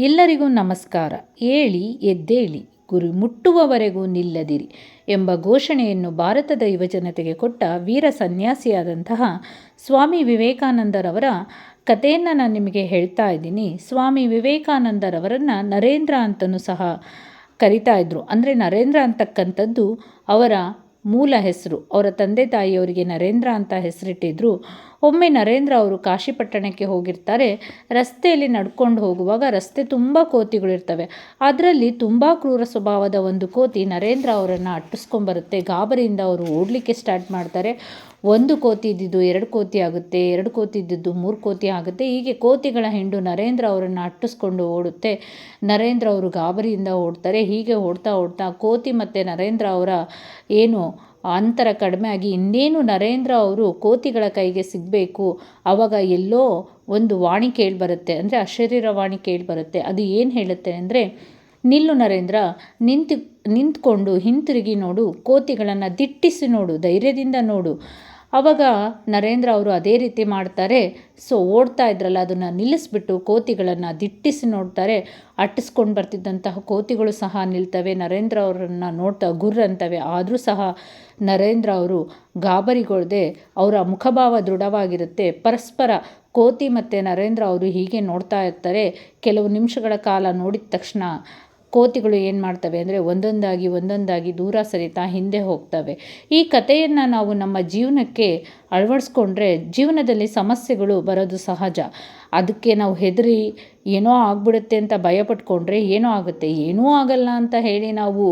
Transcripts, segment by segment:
ಎಲ್ಲರಿಗೂ ನಮಸ್ಕಾರ. ಏಳಿ ಎದ್ದೇಳಿ, ಗುರಿ ಮುಟ್ಟುವವರೆಗೂ ನಿಲ್ಲದಿರಿ ಎಂಬ ಘೋಷಣೆಯನ್ನು ಭಾರತದ ಯುವಜನತೆಗೆ ಕೊಟ್ಟ ವೀರ ಸನ್ಯಾಸಿಯಾದಂತಹ ಸ್ವಾಮಿ ವಿವೇಕಾನಂದರವರ ಕಥೆಯನ್ನು ನಾನು ನಿಮಗೆ ಹೇಳ್ತಾ ಇದ್ದೀನಿ. ಸ್ವಾಮಿ ವಿವೇಕಾನಂದರವರನ್ನು ನರೇಂದ್ರ ಅಂತಲೂ ಸಹ ಕರಿತಾ ಇದ್ದರು. ಅಂದರೆ ನರೇಂದ್ರ ಅಂತಕ್ಕಂಥದ್ದು ಅವರ ಮೂಲ ಹೆಸರು. ಅವರ ತಂದೆ ತಾಯಿಯವರಿಗೆ ನರೇಂದ್ರ ಅಂತ ಹೆಸರಿಟ್ಟಿದ್ರು. ಒಮ್ಮೆ ನರೇಂದ್ರ ಅವರು ಕಾಶಿ ಪಟ್ಟಣಕ್ಕೆ ಹೋಗಿರ್ತಾರೆ. ರಸ್ತೆಯಲ್ಲಿ ನಡ್ಕೊಂಡು ಹೋಗುವಾಗ ರಸ್ತೆ ತುಂಬ ಕೋತಿಗಳಿರ್ತವೆ. ಅದರಲ್ಲಿ ತುಂಬ ಕ್ರೂರ ಸ್ವಭಾವದ ಒಂದು ಕೋತಿ ನರೇಂದ್ರ ಅವರನ್ನು ಅಟ್ಟಿಸ್ಕೊಂಬರುತ್ತೆ. ಗಾಬರಿಯಿಂದ ಅವರು ಓಡಲಿಕ್ಕೆ ಸ್ಟಾರ್ಟ್ ಮಾಡ್ತಾರೆ. ಒಂದು ಕೋತಿ ಇದ್ದಿದ್ದು 2 ಕೋತಿ ಆಗುತ್ತೆ, 2 ಕೋತಿ ಇದ್ದಿದ್ದು 3 ಕೋತಿ ಆಗುತ್ತೆ. ಹೀಗೆ ಕೋತಿಗಳ ಹಿಂಡು ನರೇಂದ್ರ ಅವರನ್ನು ಅಟ್ಟಿಸ್ಕೊಂಡು ಓಡುತ್ತೆ. ನರೇಂದ್ರ ಅವರು ಗಾಬರಿಯಿಂದ ಓಡ್ತಾರೆ. ಹೀಗೆ ಓಡ್ತಾ ಓಡ್ತಾ ಕೋತಿ ಮತ್ತು ನರೇಂದ್ರ ಅವರ ಏನು ಅಂತರ ಕಡಿಮೆ ಆಗಿ ಇನ್ನೇನು ನರೇಂದ್ರ ಅವರು ಕೋತಿಗಳ ಕೈಗೆ ಸಿಗಬೇಕು. ಆವಾಗ ಎಲ್ಲೋ ಒಂದು ವಾಣಿ ಕೇಳಿಬರುತ್ತೆ, ಅಂದರೆ ಅಶರೀರವಾಣಿ ಕೇಳಿಬರುತ್ತೆ. ಅದು ಏನು ಹೇಳುತ್ತೆ ಅಂದರೆ, ನಿಲ್ಲು ನರೇಂದ್ರ, ನಿಂತ್ಕೊಂಡು ಹಿಂತಿರುಗಿ ನೋಡು, ಕೋತಿಗಳನ್ನು ದಿಟ್ಟಿಸಿ ನೋಡು, ಧೈರ್ಯದಿಂದ ನೋಡು. ಆವಾಗ ನರೇಂದ್ರ ಅವರು ಅದೇ ರೀತಿ ಮಾಡ್ತಾರೆ. ಓಡ್ತಾ ಇದ್ರಲ್ಲ ಅದನ್ನು ನಿಲ್ಲಿಸ್ಬಿಟ್ಟು ಕೋತಿಗಳನ್ನು ದಿಟ್ಟಿಸಿ ನೋಡ್ತಾರೆ. ಅಟ್ಟಿಸ್ಕೊಂಡು ಬರ್ತಿದ್ದಂತಹ ಕೋತಿಗಳು ಸಹ ನಿಲ್ತವೆ. ನರೇಂದ್ರ ಅವರನ್ನು ನೋಡ್ತಾ ಗುರ್ರ ಅಂತವೆ. ಆದರೂ ಸಹ ನರೇಂದ್ರ ಅವರು ಗಾಬರಿಗೊಳ್ಳದೆ ಅವರ ಮುಖಭಾವ ದೃಢವಾಗಿರುತ್ತೆ. ಪರಸ್ಪರ ಕೋತಿ ಮತ್ತು ನರೇಂದ್ರ ಅವರು ಹೀಗೆ ನೋಡ್ತಾ ಇರ್ತಾರೆ. ಕೆಲವು ನಿಮಿಷಗಳ ಕಾಲ ನೋಡಿದ ತಕ್ಷಣ ಕೋತಿಗಳು ಏನು ಮಾಡ್ತವೆ ಅಂದರೆ ಒಂದೊಂದಾಗಿ ದೂರ ಸರಿತಾ ಹಿಂದೆ ಹೋಗ್ತವೆ. ಈ ಕಥೆಯನ್ನು ನಾವು ನಮ್ಮ ಜೀವನಕ್ಕೆ ಅಳವಡಿಸ್ಕೊಂಡ್ರೆ ಜೀವನದಲ್ಲಿ ಸಮಸ್ಯೆಗಳು ಬರೋದು ಸಹಜ. ಅದಕ್ಕೆ ನಾವು ಹೆದರಿ ಏನೋ ಆಗ್ಬಿಡುತ್ತೆ ಅಂತ ಭಯಪಟ್ಕೊಂಡ್ರೆ ಏನೋ ಆಗುತ್ತೆ. ಏನೂ ಆಗಲ್ಲ ಅಂತ ಹೇಳಿ ನಾವು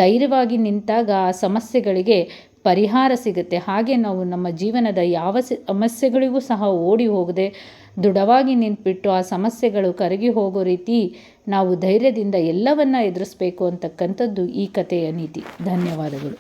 ಧೈರ್ಯವಾಗಿ ನಿಂತಾಗ ಆ ಸಮಸ್ಯೆಗಳಿಗೆ ಪರಿಹಾರ ಸಿಗುತ್ತೆ. ಹಾಗೆ ನಾವು ನಮ್ಮ ಜೀವನದ ಯಾವ ಸಮಸ್ಯೆಗಳಿಗೂ ಸಹ ಓಡಿ ಹೋಗದೆ ದೃಢವಾಗಿ ನಿಂತುಬಿಟ್ಟು ಆ ಸಮಸ್ಯೆಗಳು ಕರಗಿ ಹೋಗೋ ರೀತಿ ನಾವು ಧೈರ್ಯದಿಂದ ಎಲ್ಲವನ್ನ ಎದುರಿಸಬೇಕು ಅಂತಕ್ಕಂಥದ್ದು ಈ ಕಥೆಯ ನೀತಿ. ಧನ್ಯವಾದಗಳು.